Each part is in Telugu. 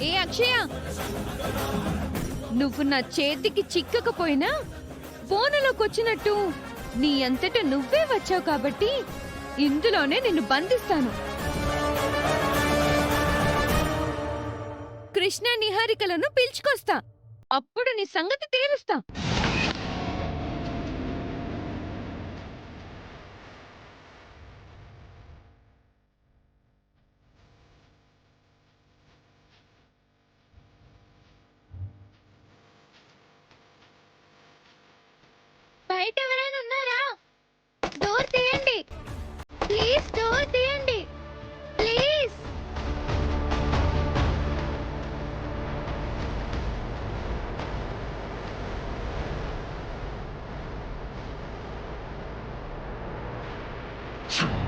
ఏ అక్షయ, నువ్వు నా చేతికి చిక్కకపోయినా బోనులోకి వచ్చినట్టు నీ అంతట నువ్వే వచ్చావు కాబట్టి ఇందులోనే నిన్ను బంధిస్తాను. కృష్ణ నిహారికలను పిలుచుకొస్తా, అప్పుడు నీ సంగతి తేలుస్తా. బయట ఎవరైనా ఉన్నారా? డోర్ తీయండి ప్లీజ్, డోర్ తీయండి ప్లీజ్.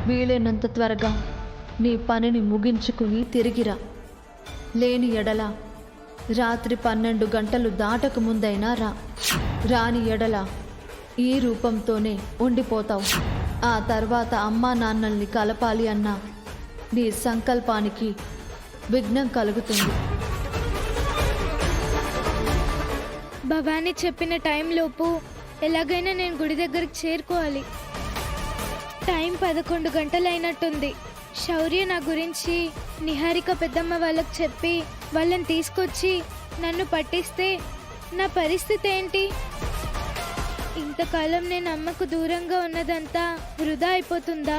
వీలైనంత త్వరగా నీ పనిని ముగించుకుని తిరిగిరా. లేని ఎడల రాత్రి 12 గంటలు దాటక ముందైనా రా. రాని ఎడల ఈ రూపంతోనే ఉండిపోతావు. ఆ తర్వాత అమ్మా నాన్నల్ని కలపాలి అన్న నీ సంకల్పానికి విఘ్నం కలుగుతుంది. భవానీ చెప్పిన టైంలోపు ఎలాగైనా నేను గుడి దగ్గరికి చేరుకోవాలి. టైం 11 గంటలైనట్టుంది. శౌర్య నా గురించి నిహారిక పెద్దమ్మ వాళ్ళకి చెప్పి వాళ్ళని తీసుకొచ్చి నన్ను పట్టిస్తే నా పరిస్థితి ఏంటి? ఇంతకాలం నేను అమ్మకు దూరంగా ఉన్నదంతా వృధా అయిపోతుందా?